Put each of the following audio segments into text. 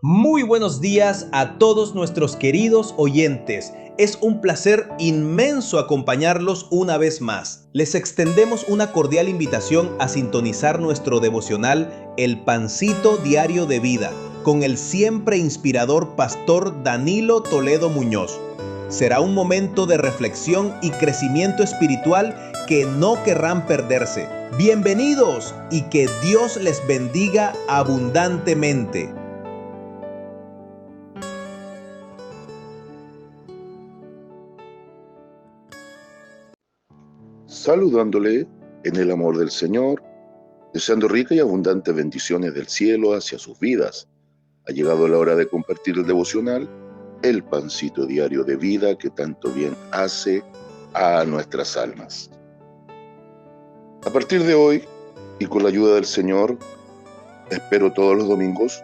Muy buenos días a todos nuestros queridos oyentes. Es un placer inmenso acompañarlos una vez más. Les extendemos una cordial invitación a sintonizar nuestro devocional El Pancito Diario de Vida con el siempre inspirador pastor Danilo Toledo Muñoz. Será un momento de reflexión y crecimiento espiritual que no querrán perderse. Bienvenidos y que Dios les bendiga abundantemente. Saludándole en el amor del Señor, deseando ricas y abundantes bendiciones del cielo hacia sus vidas. Ha llegado la hora de compartir el devocional, el pancito diario de vida que tanto bien hace a nuestras almas. A partir de hoy, y con la ayuda del Señor, espero todos los domingos,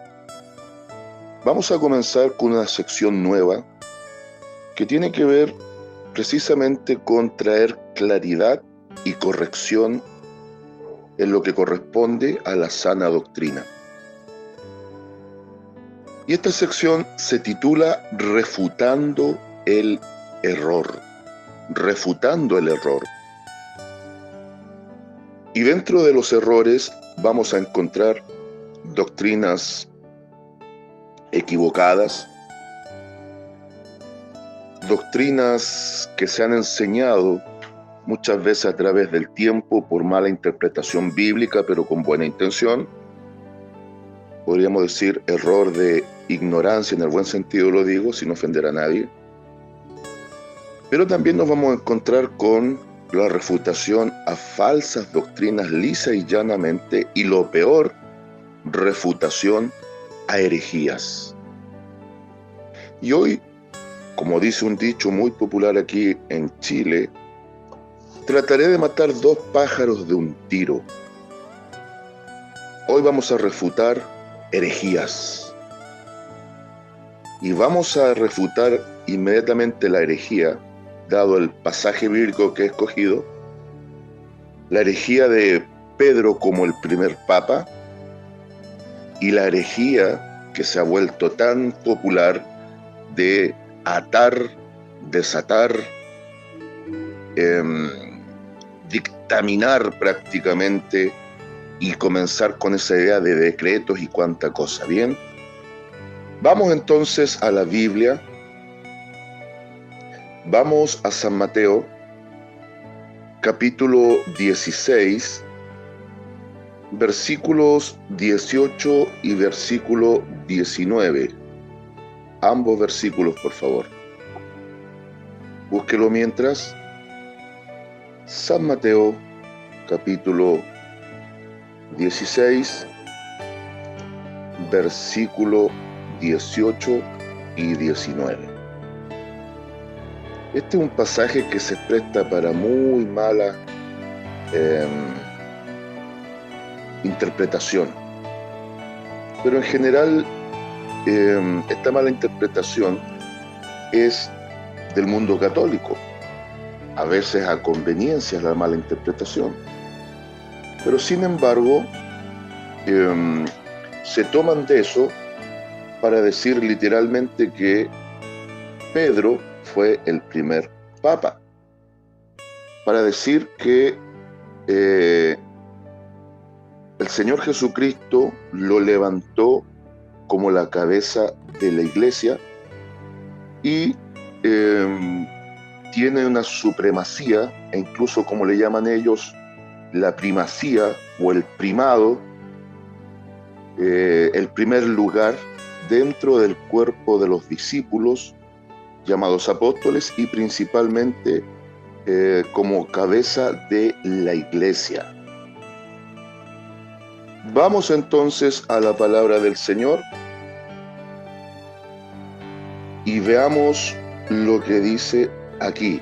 vamos a comenzar con una sección nueva que tiene que ver precisamente con traer claridad y corrección en lo que corresponde a la sana doctrina. Y esta sección se titula Refutando el error. Refutando el error. Y dentro de los errores vamos a encontrar doctrinas equivocadas, doctrinas que se han enseñado muchas veces a través del tiempo por mala interpretación bíblica, pero con buena intención. Podríamos decir error de ignorancia, en el buen sentido lo digo, sin ofender a nadie. Pero también nos vamos a encontrar con la refutación a falsas doctrinas lisa y llanamente, y lo peor, refutación a herejías. Y hoy, como dice un dicho muy popular aquí en Chile, trataré de matar dos pájaros de un tiro. Hoy vamos a refutar herejías. Y vamos a refutar inmediatamente la herejía, dado el pasaje bíblico que he escogido, la herejía de Pedro como el primer papa, y la herejía que se ha vuelto tan popular de atar, desatar, dictaminar prácticamente y comenzar con esa idea de decretos y cuánta cosa. Bien, vamos entonces a la Biblia, vamos a San Mateo, capítulo 16, versículos 18 y versículo 19. Ambos versículos, por favor. Búsquelo mientras. San Mateo, capítulo 16, versículo 18 y 19. Este es un pasaje que se presta para muy mala interpretación. Pero en general, esta mala interpretación es del mundo católico. A veces a conveniencia es la mala interpretación. Pero sin embargo, se toman de eso para decir literalmente que Pedro fue el primer papa. Para decir que el Señor Jesucristo lo levantó como la cabeza de la iglesia y tiene una supremacía, e incluso como le llaman ellos, la primacía o el primado, el primer lugar dentro del cuerpo de los discípulos llamados apóstoles y principalmente como cabeza de la iglesia. Vamos entonces a la palabra del Señor y veamos lo que dice aquí.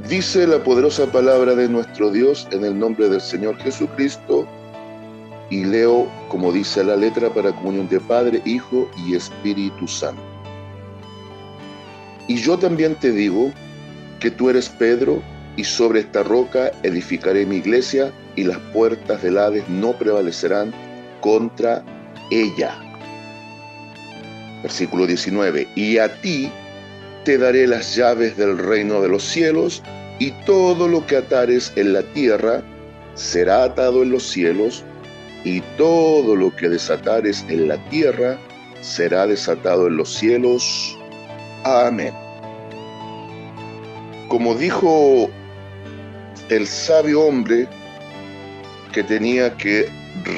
Dice la poderosa palabra de nuestro Dios en el nombre del Señor Jesucristo, y leo como dice la letra para comunión de Padre, Hijo y Espíritu Santo. Y yo también te digo que tú eres Pedro, y sobre esta roca edificaré mi iglesia, y las puertas del Hades no prevalecerán contra ella. Versículo 19. Y a ti te daré las llaves del reino de los cielos, y todo lo que atares en la tierra será atado en los cielos, y todo lo que desatares en la tierra será desatado en los cielos. Amén. Como dijo el sabio hombre que tenía que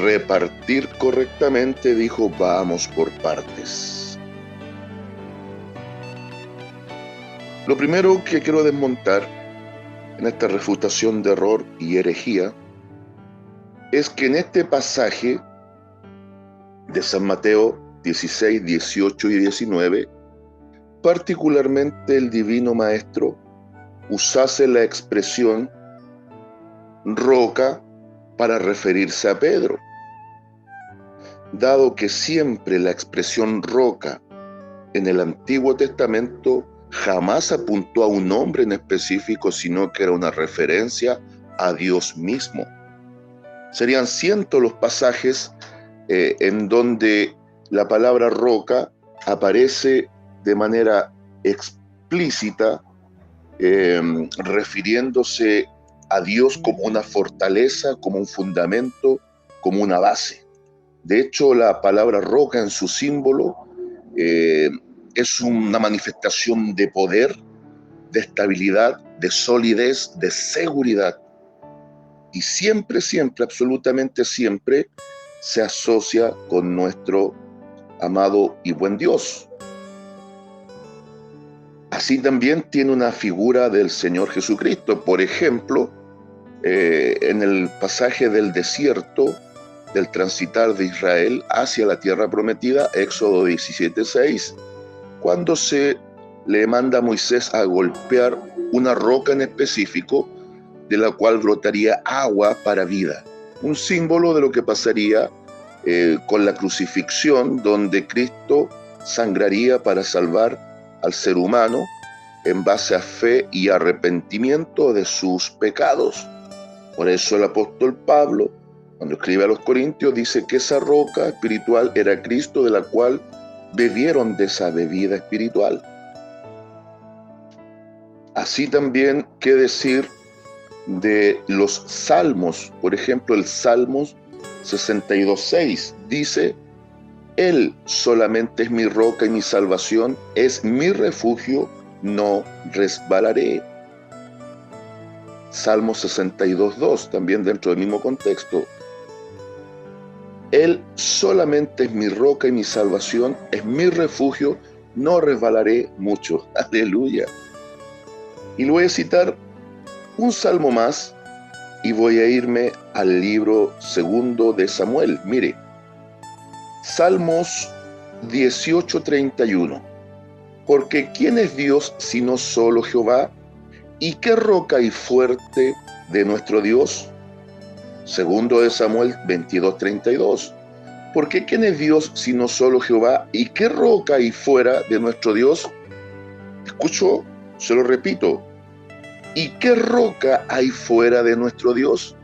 repartir correctamente, dijo: vamos por partes. Lo primero que quiero desmontar en esta refutación de error y herejía es que en este pasaje de San Mateo 16, 18 y 19, particularmente el Divino Maestro usase la expresión roca para referirse a Pedro, dado que siempre la expresión roca en el Antiguo Testamento jamás apuntó a un hombre en específico, sino que era una referencia a Dios mismo. Serían cientos los pasajes en donde la palabra roca aparece de manera explícita, refiriéndose a Dios como una fortaleza, como un fundamento, como una base. De hecho, la palabra roca en su símbolo es una manifestación de poder, de estabilidad, de solidez, de seguridad. Y siempre, absolutamente siempre, se asocia con nuestro amado y buen Dios. Así también tiene una figura del Señor Jesucristo. Por ejemplo, en el pasaje del desierto, del transitar de Israel hacia la tierra prometida, Éxodo 17:6, cuando se le manda a Moisés a golpear una roca en específico, de la cual brotaría agua para vida. Un símbolo de lo que pasaría con la crucifixión, donde Cristo sangraría para salvar al ser humano en base a fe y arrepentimiento de sus pecados. Por eso el apóstol Pablo, cuando escribe a los Corintios, dice que esa roca espiritual era Cristo, de la cual bebieron de esa bebida espiritual. Así también, ¿qué decir de los salmos? Por ejemplo, el Salmos 62:6 dice: Él solamente es mi roca y mi salvación, es mi refugio, no resbalaré. Salmo 62:2, también dentro del mismo contexto: Él solamente es mi roca y mi salvación, es mi refugio, no resbalaré mucho. Aleluya. Y le voy a citar un salmo más y voy a irme al libro segundo de Samuel. Mire, Salmos 18:31. Porque ¿quién es Dios sino solo Jehová? ¿Y qué roca y fuerte de nuestro Dios? Segundo de Samuel 22:32. Porque ¿quién es Dios sino solo Jehová? ¿Y qué roca y fuera de nuestro Dios? Escucho, se lo repito. ¿Y qué roca hay fuera de nuestro Dios?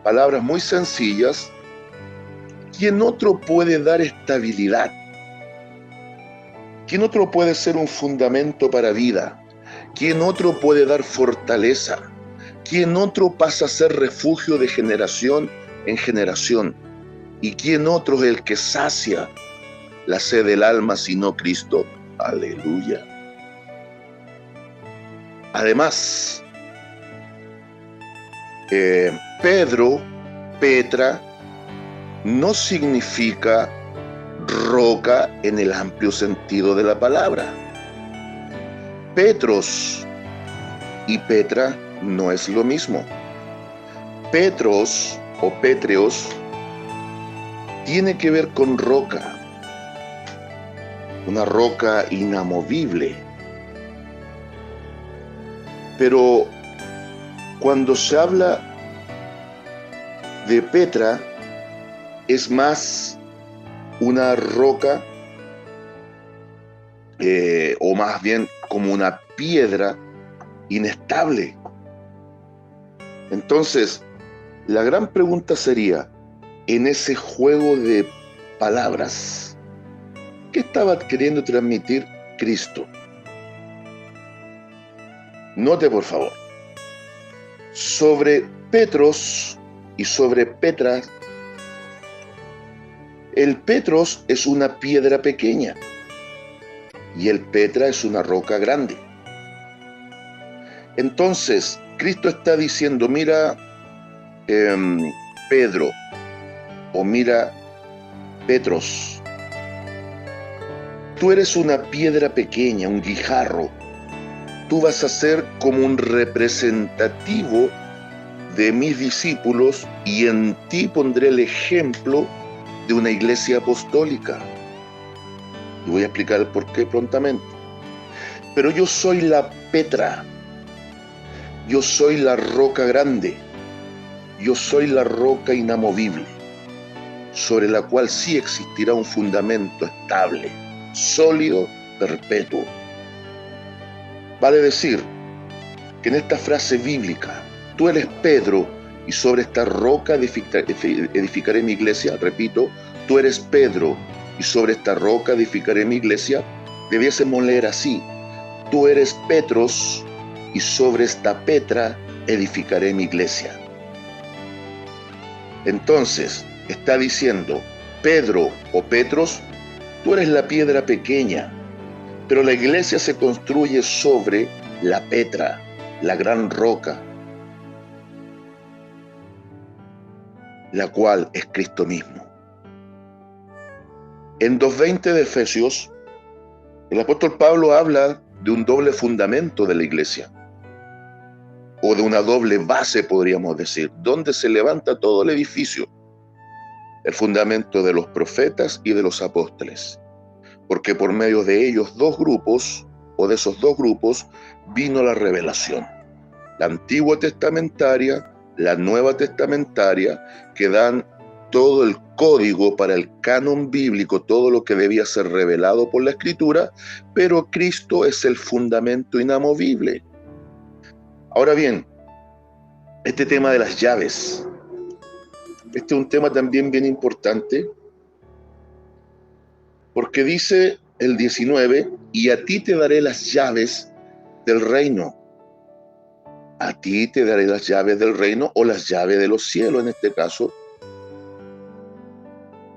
Palabras muy sencillas. ¿Quién otro puede dar estabilidad? ¿Quién otro puede ser un fundamento para vida? ¿Quién otro puede dar fortaleza? ¿Quién otro pasa a ser refugio de generación en generación? ¿Y quién otro es el que sacia la sed del alma sino Cristo? Aleluya. Además, Pedro, Petra, no significa roca en el amplio sentido de la palabra. Petros y Petra no es lo mismo. Petros o pétreos tiene que ver con roca, una roca inamovible. Pero cuando se habla de Petra, es más una roca, o más bien como una piedra inestable. Entonces, la gran pregunta sería, en ese juego de palabras. ¿Qué estaba queriendo transmitir Cristo? Note, por favor, sobre Petros y sobre Petras. El Petros es una piedra pequeña y el Petra es una roca grande. Entonces, Cristo está diciendo, mira, Pedro, o mira, Petros, tú eres una piedra pequeña, un guijarro. Tú vas a ser como un representativo de mis discípulos y en ti pondré el ejemplo de una iglesia apostólica. Y voy a explicar el por qué prontamente. Pero yo soy la Petra, yo soy la roca grande, yo soy la roca inamovible, sobre la cual sí existirá un fundamento estable, sólido, perpetuo. Vale decir que en esta frase bíblica, tú eres Pedro y sobre esta roca edificaré mi iglesia, repito, tú eres Pedro y sobre esta roca edificaré mi iglesia, debiésemos leer así, tú eres Petros y sobre esta Petra edificaré mi iglesia. Entonces, está diciendo, Pedro o Petros, tú eres la piedra pequeña, pero la iglesia se construye sobre la Petra, la gran roca, la cual es Cristo mismo. En 2:20 de Efesios, el apóstol Pablo habla de un doble fundamento de la iglesia, o de una doble base, podríamos decir, donde se levanta todo el edificio, el fundamento de los profetas y de los apóstoles, porque por medio de ellos dos grupos, o de esos dos grupos, vino la revelación, la antigua testamentaria, la nueva testamentaria, que dan todo el código para el canon bíblico, todo lo que debía ser revelado por la Escritura, pero Cristo es el fundamento inamovible. Ahora bien, este tema de las llaves, este es un tema también bien importante, porque dice el 19, y a ti te daré las llaves del reino. A ti te daré las llaves del reino, o las llaves de los cielos en este caso.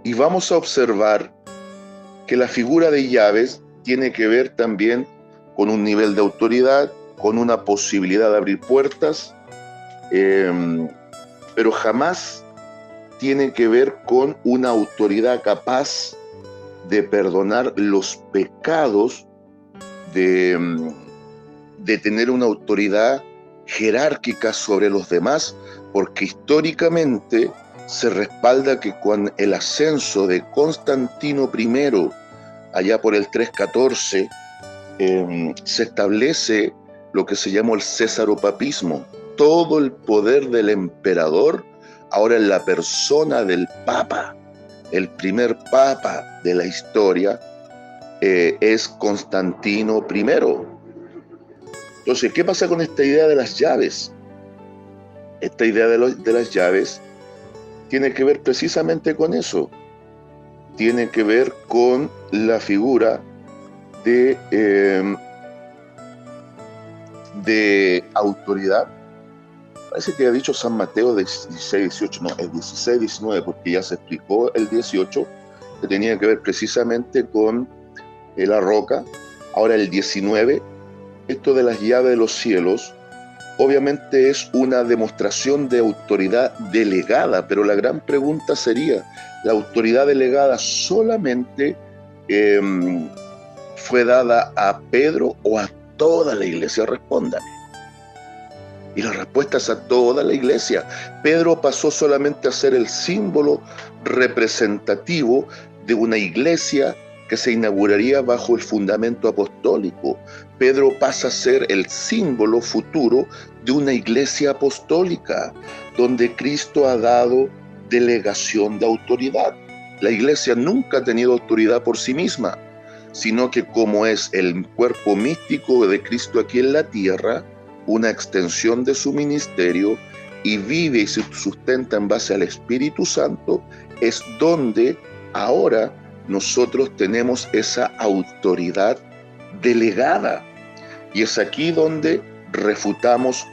Y vamos a observar que la figura de llaves tiene que ver también con un nivel de autoridad, con una posibilidad de abrir puertas, pero jamás tiene que ver con una autoridad capaz de perdonar los pecados, de tener una autoridad jerárquica sobre los demás, porque históricamente se respalda que con el ascenso de Constantino I, allá por el 314, se establece lo que se llamó el césaropapismo. Todo el poder del emperador, ahora en la persona del Papa, el primer Papa de la historia, es Constantino I. Entonces, ¿qué pasa con esta idea de las llaves? Esta idea de las llaves tiene que ver precisamente con eso. Tiene que ver con la figura de autoridad. Parece que ha dicho San Mateo 16, 18, no, es 16, 19, porque ya se explicó el 18, que tenía que ver precisamente con la roca. Ahora el 19, esto de las llaves de los cielos, obviamente es una demostración de autoridad delegada, pero la gran pregunta sería, ¿la autoridad delegada solamente fue dada a Pedro o a toda la iglesia? Respóndame. Y la respuesta es a toda la iglesia. Pedro pasó solamente a ser el símbolo representativo de una iglesia que se inauguraría bajo el fundamento apostólico. Pedro pasa a ser el símbolo futuro de una iglesia apostólica, donde Cristo ha dado delegación de autoridad. La iglesia nunca ha tenido autoridad por sí misma, sino que como es el cuerpo místico de Cristo aquí en la tierra, una extensión de su ministerio, y vive y se sustenta en base al Espíritu Santo, es donde ahora nosotros tenemos esa autoridad delegada. Y es aquí donde refutamos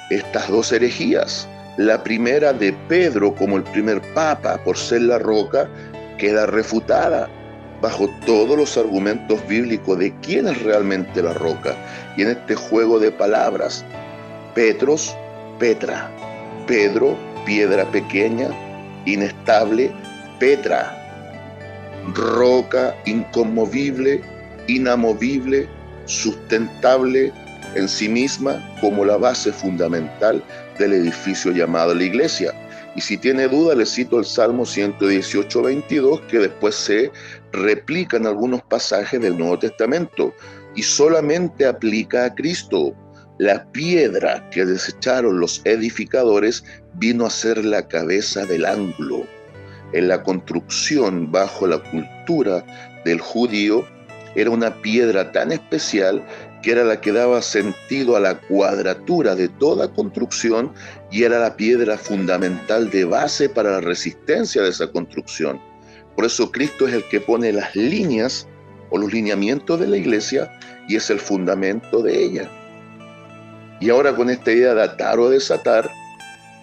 estas dos herejías. La primera de Pedro como el primer papa, por ser la roca, queda refutada bajo todos los argumentos bíblicos de quién es realmente la roca. Y en este juego de palabras, Petros, Petra, Pedro, piedra pequeña, inestable, Petra, roca inconmovible, inamovible, sustentable en sí misma como la base fundamental del edificio llamado la iglesia. Y si tiene duda, le cito el Salmo 118, 22, que después se replica en algunos pasajes del Nuevo Testamento y solamente aplica a Cristo. La piedra que desecharon los edificadores vino a ser la cabeza del ángulo. En la construcción bajo la cultura del judío era una piedra tan especial que era la que daba sentido a la cuadratura de toda construcción y era la piedra fundamental de base para la resistencia de esa construcción. Por eso Cristo es el que pone las líneas o los lineamientos de la iglesia y es el fundamento de ella. Y ahora con esta idea de atar o desatar,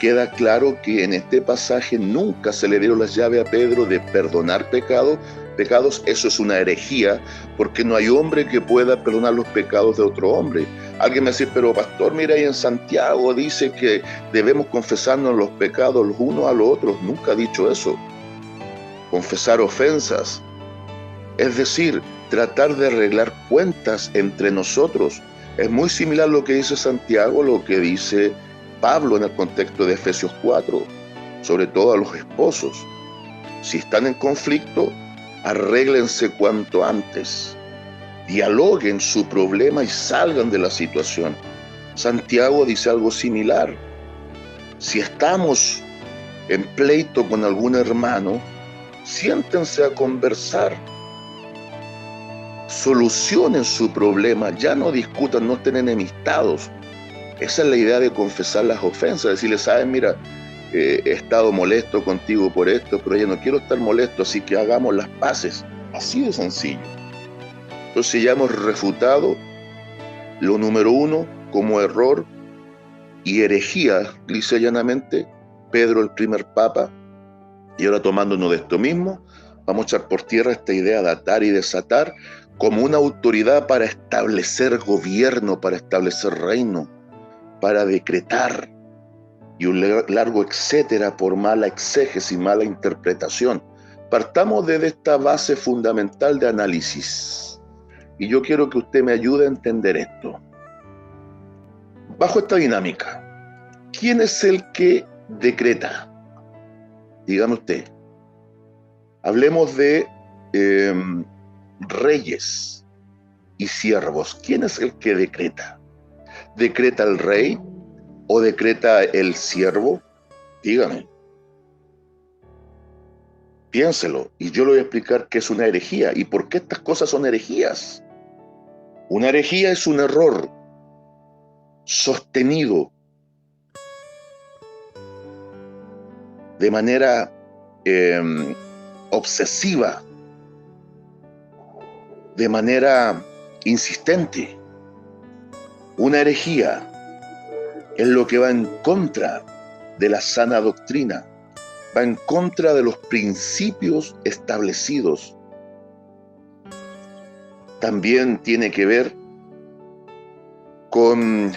queda claro que en este pasaje nunca se le dieron las llaves a Pedro de perdonar pecados. Eso es una herejía, porque no hay hombre que pueda perdonar los pecados de otro hombre. Alguien me dice, pero pastor, mira, ahí en Santiago dice que debemos confesarnos los pecados los unos a los otros. Nunca ha dicho eso. Confesar ofensas, es decir, tratar de arreglar cuentas entre nosotros. Es muy similar a lo que dice Santiago, lo que dice Pablo en el contexto de Efesios 4, sobre todo a los esposos. Si están en conflicto, arréglense cuanto antes, dialoguen su problema y salgan de la situación. Santiago dice algo similar. Si estamos en pleito con algún hermano, siéntense a conversar, solucionen su problema, ya no discutan, no estén enemistados. Esa es la idea de confesar las ofensas, decirle, sabes, mira, he estado molesto contigo por esto, pero ya no quiero estar molesto, así que hagamos las paces. Así de sencillo. Entonces ya hemos refutado lo número uno como error y herejía, lisa y llanamente, Pedro el primer papa. Y ahora tomándonos de esto mismo, vamos a echar por tierra esta idea de atar y desatar como una autoridad para establecer gobierno, para establecer reino, para decretar, y un largo etcétera por mala exégesis, mala interpretación. Partamos desde esta base fundamental de análisis. Y yo quiero que usted me ayude a entender esto. Bajo esta dinámica, ¿quién es el que decreta? Dígame usted. Hablemos de reyes y siervos. ¿Quién es el que decreta? ¿Decreta el rey o decreta el siervo? Dígame. Piénselo y yo le voy a explicar qué es una herejía y por qué estas cosas son herejías. Una herejía es un error sostenido de manera obsesiva, de manera insistente. Una herejía es lo que va en contra de la sana doctrina, va en contra de los principios establecidos. También tiene que ver con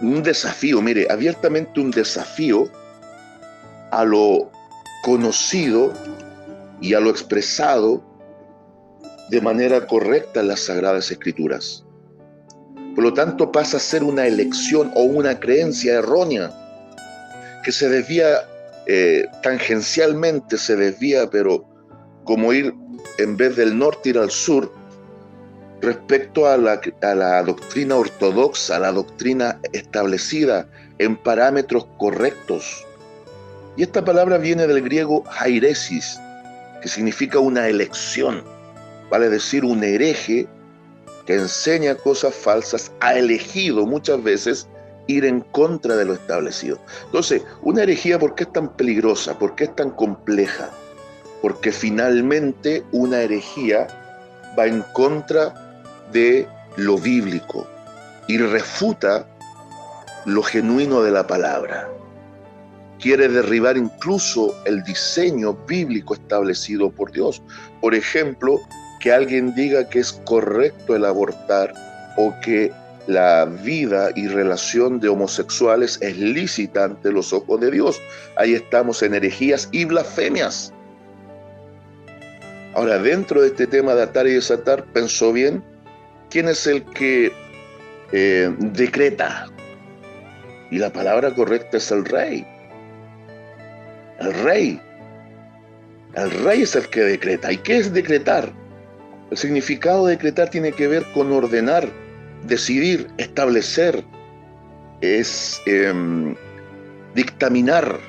un desafío, mire, abiertamente un desafío a lo conocido y a lo expresado de manera correcta en las Sagradas Escrituras. Por lo tanto, pasa a ser una elección o una creencia errónea que se desvía tangencialmente, se desvía, pero como ir en vez del norte, ir al sur, respecto a la doctrina ortodoxa, a la doctrina establecida en parámetros correctos. Y esta palabra viene del griego hairesis, que significa una elección, vale decir un hereje que enseña cosas falsas, ha elegido muchas veces ir en contra de lo establecido. Entonces, una herejía, ¿por qué es tan peligrosa? ¿Por qué es tan compleja? Porque finalmente una herejía va en contra de lo bíblico y refuta lo genuino de la palabra. Quiere derribar incluso el diseño bíblico establecido por Dios. Por ejemplo, que alguien diga que es correcto el abortar o que la vida y relación de homosexuales es lícita ante los ojos de Dios. Ahí estamos en herejías y blasfemias. Ahora, dentro de este tema de atar y desatar, pensó bien, ¿quién es el que decreta? Y la palabra correcta es el rey. El rey. El rey es el que decreta. ¿Y qué es decretar? El significado de decretar tiene que ver con ordenar, decidir, establecer, es dictaminar.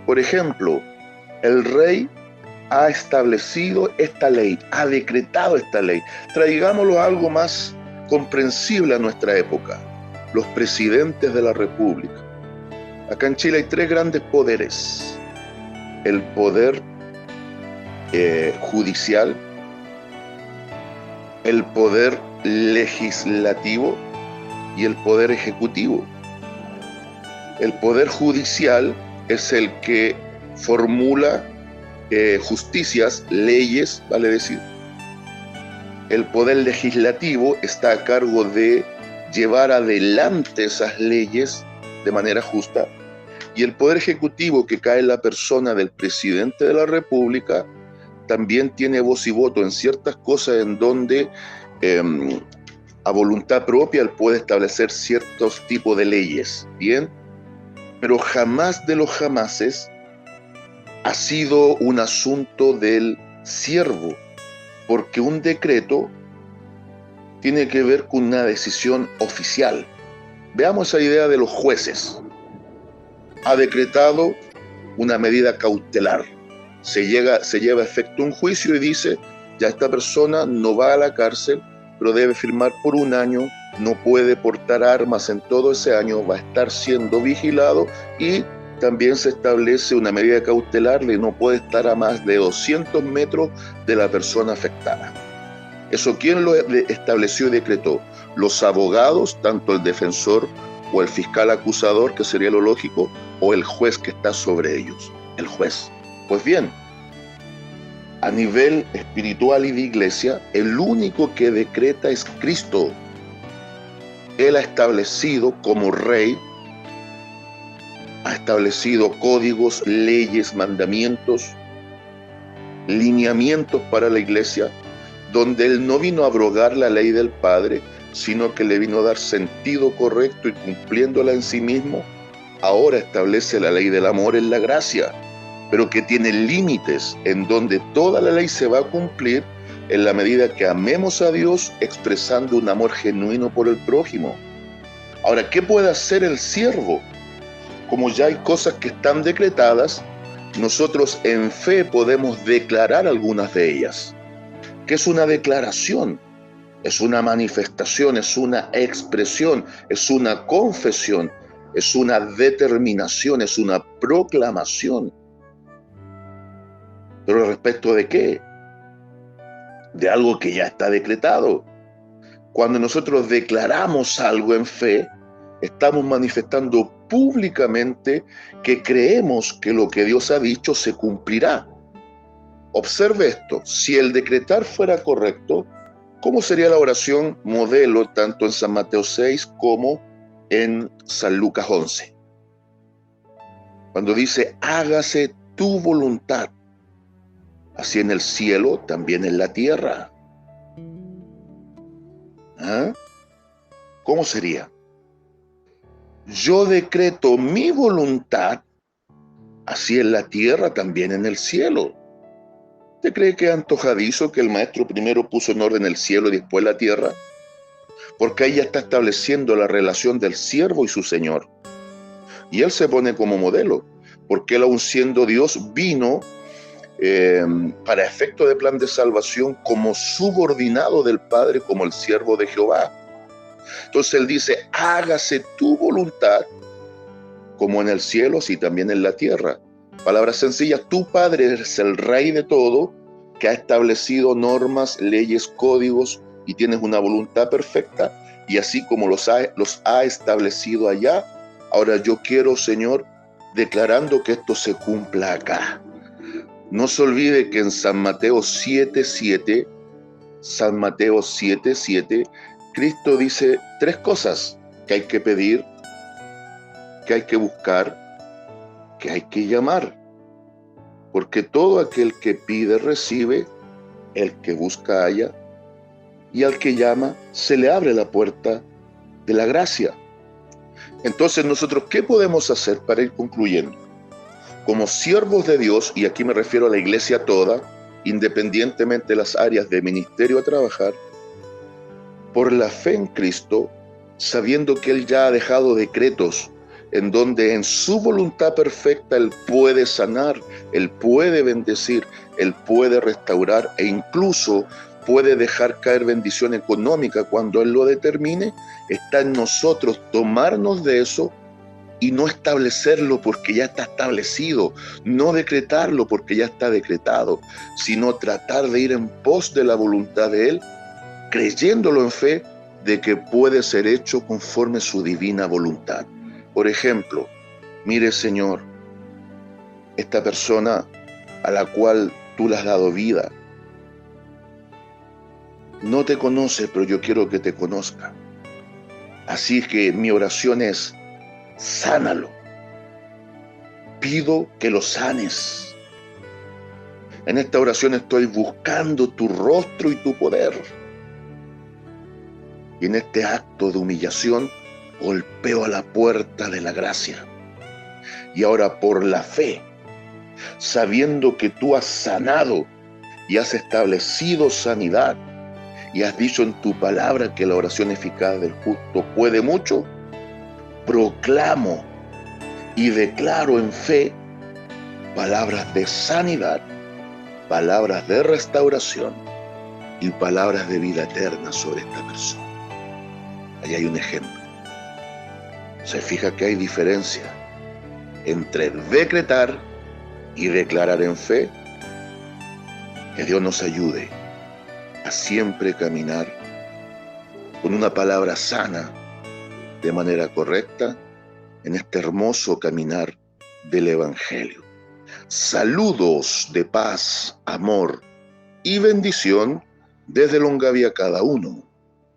Por ejemplo, el rey ha establecido esta ley, ha decretado esta ley. Traigámoslo a algo más comprensible a nuestra época. Los presidentes de la República. Acá en Chile hay 3 grandes poderes. El poder judicial, el poder legislativo y el poder ejecutivo. El poder judicial es el que formula justicias, leyes, vale decir. El poder legislativo está a cargo de llevar adelante esas leyes de manera justa. Y el poder ejecutivo, que cae en la persona del presidente de la República, también tiene voz y voto en ciertas cosas en donde a voluntad propia él puede establecer ciertos tipos de leyes, ¿bien? Pero jamás de los jamases ha sido un asunto del siervo, porque un decreto tiene que ver con una decisión oficial. Veamos esa idea de los jueces. Ha decretado una medida cautelar. Se lleva a efecto un juicio y dice, ya esta persona no va a la cárcel, pero debe firmar por 1 año, no puede portar armas en todo ese año, va a estar siendo vigilado y también se establece una medida cautelar de no puede estar a más de 200 metros de la persona afectada. ¿Eso quién lo estableció y decretó? Los abogados, tanto el defensor o el fiscal acusador, que sería lo lógico, o el juez que está sobre ellos, el juez. Pues bien, a nivel espiritual y de iglesia, el único que decreta es Cristo. Él ha establecido como rey, ha establecido códigos, leyes, mandamientos, lineamientos para la iglesia, donde Él no vino a abrogar la ley del Padre, sino que le vino a dar sentido correcto y cumpliéndola en sí mismo, ahora establece la ley del amor en la gracia, pero que tiene límites en donde toda la ley se va a cumplir en la medida que amemos a Dios expresando un amor genuino por el prójimo. Ahora, ¿qué puede hacer el siervo? Como ya hay cosas que están decretadas, nosotros en fe podemos declarar algunas de ellas. ¿Qué es una declaración? Es una manifestación, es una expresión, es una confesión, es una determinación, es una proclamación. ¿Pero respecto de qué? De algo que ya está decretado. Cuando nosotros declaramos algo en fe, estamos manifestando públicamente que creemos que lo que Dios ha dicho se cumplirá. Observe esto, si el decretar fuera correcto, ¿cómo sería la oración modelo tanto en San Mateo 6 como en San Lucas 11? Cuando dice, hágase tu voluntad, así en el cielo, también en la tierra. ¿Ah? ¿Cómo sería? Yo decreto mi voluntad, así en la tierra, también en el cielo. ¿Usted cree que es antojadizo que el maestro primero puso en orden el cielo y después la tierra? Porque ahí ya está estableciendo la relación del siervo y su señor. Y él se pone como modelo, porque él, aun siendo Dios, vino para efecto de plan de salvación como subordinado del Padre, como el siervo de Jehová. Entonces él dice, hágase tu voluntad como en el cielo, así también en la tierra. Palabras sencillas, tu Padre es el Rey de todo, que ha establecido normas, leyes, códigos, y tienes una voluntad perfecta, y así como los ha establecido allá, ahora yo quiero, Señor, declarando que esto se cumpla acá. No se olvide que en San Mateo 7:7, Cristo dice 3 cosas que hay que pedir, que hay que buscar, que hay que llamar. Porque todo aquel que pide recibe, el que busca halla, y al que llama se le abre la puerta de la gracia. Entonces nosotros, ¿qué podemos hacer para ir concluyendo? Como siervos de Dios, y aquí me refiero a la iglesia toda, independientemente de las áreas de ministerio a trabajar, por la fe en Cristo, sabiendo que Él ya ha dejado decretos en donde en su voluntad perfecta Él puede sanar, Él puede bendecir, Él puede restaurar e incluso puede dejar caer bendición económica cuando Él lo determine. Está en nosotros tomarnos de eso y no establecerlo porque ya está establecido, no decretarlo porque ya está decretado, sino tratar de ir en pos de la voluntad de Él, creyéndolo en fe de que puede ser hecho conforme su divina voluntad. Por ejemplo, mire, Señor, esta persona a la cual tú le has dado vida, no te conoce, pero yo quiero que te conozca. Así que mi oración es, sánalo. Pido que lo sanes. En esta oración estoy buscando tu rostro y tu poder. Y en este acto de humillación golpeo a la puerta de la gracia. Y ahora por la fe, sabiendo que tú has sanado y has establecido sanidad y has dicho en tu palabra que la oración eficaz del justo puede mucho, proclamo y declaro en fe palabras de sanidad, palabras de restauración y palabras de vida eterna sobre esta persona. Ahí hay un ejemplo. Se fija que hay diferencia entre decretar y declarar en fe. Que Dios nos ayude a siempre caminar con una palabra sana, de manera correcta, en este hermoso caminar del Evangelio. Saludos de paz, amor y bendición desde Longavia a cada uno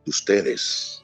de ustedes.